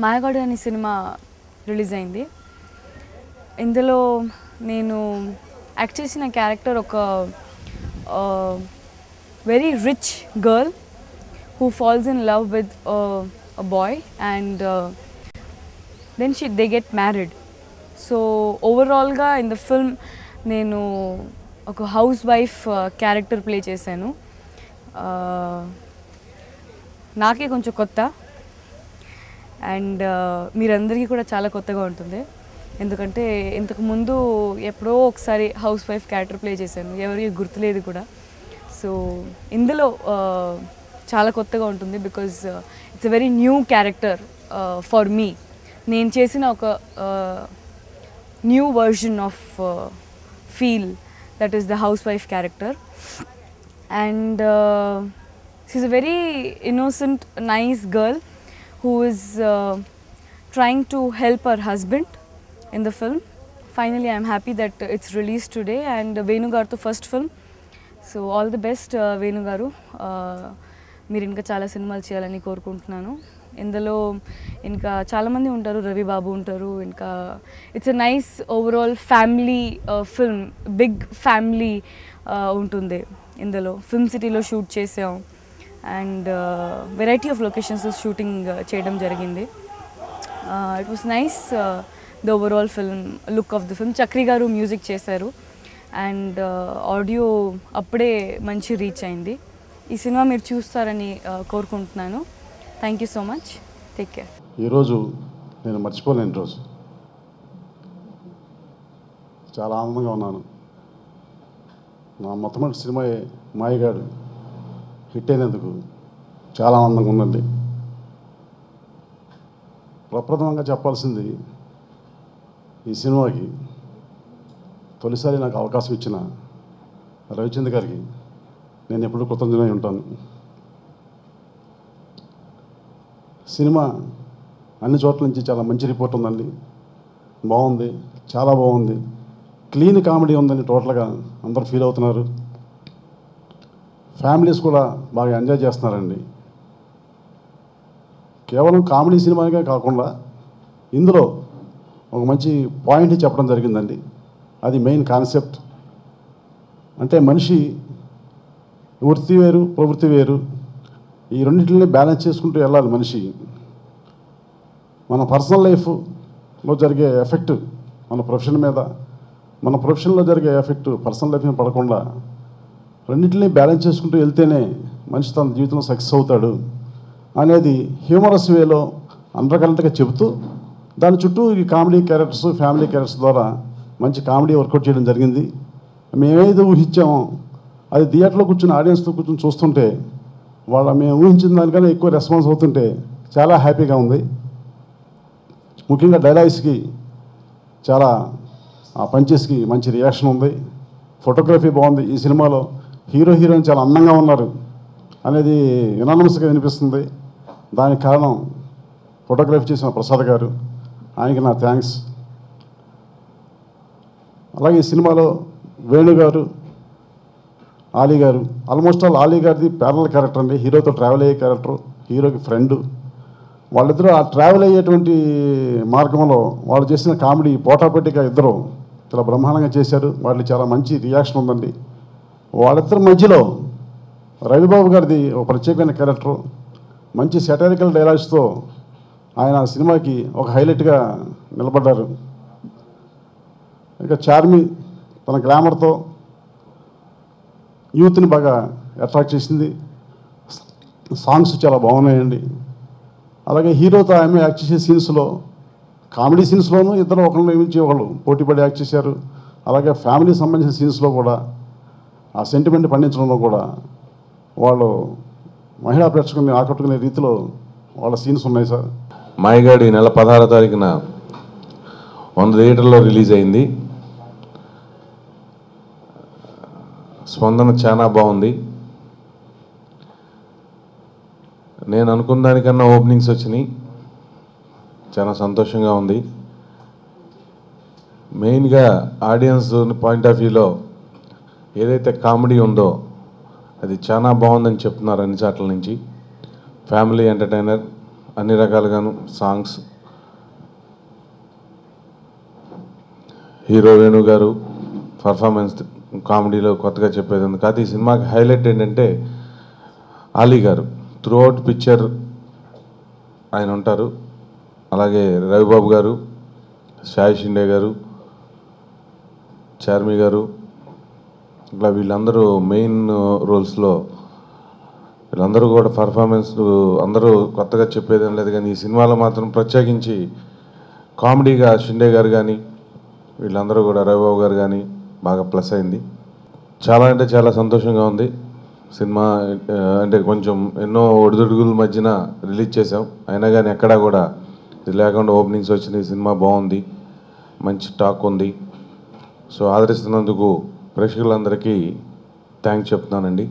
మాయగాడు అనే cinema release అయింది. ఇందులో నేను యాక్ట్ చేసిన క్యారెక్టర్ ఒక very rich girl who falls in love with a boy and then they get married. So overall ga in the film nenu oka housewife character play chesanu. నాకే కొంచెం కొత్త and మీరందరికీ కూడా చాలా కొత్తగా ఉంటుంది. ఎందుకంటే ఇంతకు ముందు ఎప్పుడో ఒకసారి హౌస్ వైఫ్ క్యారెక్టర్ ప్లే చేశాను, ఎవరికి గుర్తులేదు కూడా. సో ఇందులో చాలా కొత్తగా ఉంటుంది because it's a very new character for me. నేను చేసిన ఒక new version of feel that is the house wife character. And she's a very innocent, nice girl who is trying to help her husband in the film. Finally, I am happy that it's released today and Venu garu first film. So all the best Venu garu. మీరు ఇంకా చాలా సినిమాలు చేయాలని కోరుకుంటున్నాను. ఇందులో ఇంకా చాలామంది ఉంటారు, రవి బాబు ఉంటారు. ఇంకా it's a nice overall family film, big family ఉంటుంది ఇందులో. ఫిల్మ్ సిటీలో షూట్ చేసాం and variety of locations shooting చేయడం జరిగింది. It was nice the overall film, look of the film. Chakri గారు మ్యూజిక్ చేశారు అండ్ ఆడియో అప్పుడే మంచి రీచ్ అయింది. ఈ సినిమా మీరు చూస్తారని కోరుకుంటున్నాను. Thank you so much, take care. ఈరోజు నేను మర్చిపోలేని రోజు, చాలా ఆనందంగా ఉన్నాను. నా మొట్టమొదటి సినిమా మాయగాడు హిట్ అయినందుకు చాలా ఆనందంగా ఉందండి. ప్రప్రథమంగా చెప్పాల్సింది, ఈ సినిమాకి తొలిసారి నాకు అవకాశం ఇచ్చిన రవిచంద్ర గారికి నేను ఎప్పుడూ కృతజ్ఞుడై ఉంటాను. సినిమా అన్ని చోట్ల నుంచి చాలా మంచి రిపోర్ట్ ఉందండి, బాగుంది, చాలా బాగుంది, క్లీన్ కామెడీ ఉందని టోటల్గా అందరూ ఫీల్ అవుతున్నారు. ఫ్యామిలీస్ కూడా బాగా ఎంజాయ్ చేస్తున్నారండి. కేవలం కామెడీ సినిమాగా కాకుండా ఇందులో ఒక మంచి పాయింట్ చెప్పడం జరిగిందండి. అది మెయిన్ కాన్సెప్ట్. అంటే మనిషి వృత్తి వేరు, ప్రవృత్తి వేరు, ఈ రెండింటిని బ్యాలెన్స్ చేసుకుంటూ వెళ్ళాలి మనిషి. మన పర్సనల్ లైఫ్లో జరిగే ఎఫెక్ట్ మన ప్రొఫెషన్ మీద, మన ప్రొఫెషన్లో జరిగే ఎఫెక్ట్ పర్సనల్ లైఫ్ మీద పడకుండా రెండింటిని బ్యాలెన్స్ చేసుకుంటూ వెళ్తేనే మనిషి తన జీవితంలో సక్సెస్ అవుతాడు అనేది హ్యూమరస్ వేలో అండర్కరెంట్గా చెబుతూ దాని చుట్టూ ఈ కామెడీ క్యారెక్టర్స్, ఫ్యామిలీ క్యారెక్టర్స్ ద్వారా మంచి కామెడీ వర్కౌట్ చేయడం జరిగింది. మేమేదో ఊహించామో అది థియేటర్లో కూర్చుని ఆడియన్స్తో కూర్చొని చూస్తుంటే మేము ఊహించిన దానికన్నా ఎక్కువ రెస్పాన్స్ అవుతుంటే చాలా హ్యాపీగా ఉంది. ముఖ్యంగా డైలాగ్స్కి, చాలా పంచెస్కి మంచి రియాక్షన్ ఉంది. ఫోటోగ్రఫీ బాగుంది. ఈ సినిమాలో హీరోయిన్ చాలా అందంగా ఉన్నారు అనేది యునానిమస్గా వినిపిస్తుంది. దానికి కారణం ఫోటోగ్రఫీ చేసిన ప్రసాద్ గారు, ఆయనకి నా థ్యాంక్స్. అలాగే ఈ సినిమాలో వేణు గారు, ఆలీ గారు, ఆల్మోస్ట్ ఆల్ ఆలీ గారిది ప్యారలల్ క్యారెక్టర్ అండి. హీరోతో ట్రావెల్ అయ్యే క్యారెక్టర్, హీరోకి ఫ్రెండ్. వాళ్ళిద్దరూ ఆ ట్రావెల్ అయ్యేటువంటి మార్గంలో వాళ్ళు చేసిన కామెడీ పోటాపోటీగా ఇద్దరు చాలా బ్రహ్మాండంగా చేశారు. వాళ్ళు చాలా మంచి రియాక్షన్ ఉందండి. వాళ్ళిద్దరి మధ్యలో రవిబాబు గారిది ఒక ప్రత్యేకమైన క్యారెక్టర్, మంచి సెటరికల్ డైలాగ్స్తో ఆయన సినిమాకి ఒక హైలైట్గా నిలబడ్డారు. ఇంకా చార్మి తన గ్లామర్తో యూత్ని బాగా అట్రాక్ట్ చేసింది. సాంగ్స్ చాలా బాగున్నాయండి. అలాగే హీరోతో ఆమె యాక్ట్ చేసే సీన్స్లో, కామెడీ సీన్స్లోనూ ఇద్దరు ఒకరిని మించి ఒకళ్ళు పోటీపడి యాక్ట్ చేశారు. అలాగే ఫ్యామిలీకి సంబంధించిన సీన్స్లో కూడా ఆ సెంటిమెంట్ పండించడంలో కూడా వాళ్ళు మహిళా ప్రేక్షకుల్ని ఆకట్టుకునే రీతిలో వాళ్ళ సీన్స్ ఉన్నాయి సార్. మాయగాడు ఈ నెల 16వ తారీఖున 100 థియేటర్లో రిలీజ్ అయింది. స్పందన చాలా బాగుంది. నేను అనుకున్న దానికన్నా ఓపెనింగ్స్ వచ్చినాయి, చాలా సంతోషంగా ఉంది. మెయిన్గా ఆడియన్స్ పాయింట్ ఆఫ్ వ్యూలో ఏదైతే కామెడీ ఉందో అది చాలా బాగుందని చెప్తున్నారు అన్ని చాట్ల నుంచి. ఫ్యామిలీ ఎంటర్టైనర్, అన్ని రకాలుగాను సాంగ్స్, హీరో వేణు గారు పర్ఫార్మెన్స్, కామెడీలో కొత్తగా చెప్పేది ఉంది. కాదు, ఈ సినిమాకి హైలైట్ ఏంటంటే ఆలీ గారు త్రూ అవుట్ పిక్చర్ ఆయన ఉంటారు. అలాగే రవిబాబు గారు, సాయి షిండే గారు, చార్మి గారు, ఇట్లా వీళ్ళందరూ మెయిన్ రోల్స్లో వీళ్ళందరూ కూడా పర్ఫార్మెన్స్ అందరూ కొత్తగా చెప్పేదేం లేదు. కానీ ఈ సినిమాలో మాత్రం ప్రత్యేకించి కామెడీగా షిండే గారు కానీ వీళ్ళందరూ కూడా, రవిబాబు గారు కానీ బాగా ప్లస్ అయింది. చాలా అంటే చాలా సంతోషంగా ఉంది. సినిమా అంటే కొంచెం ఎన్నో ఒడిదుడుగుల మధ్యన రిలీజ్ చేసాం, అయినా కానీ ఎక్కడా కూడా ఇది లేకుండా ఓపెనింగ్స్ వచ్చినాయి. సినిమా బాగుంది, మంచి టాక్ ఉంది. సో ఆదరిస్తున్నందుకు ప్రేక్షకులందరికీ థ్యాంక్స్ చెప్తున్నానండి.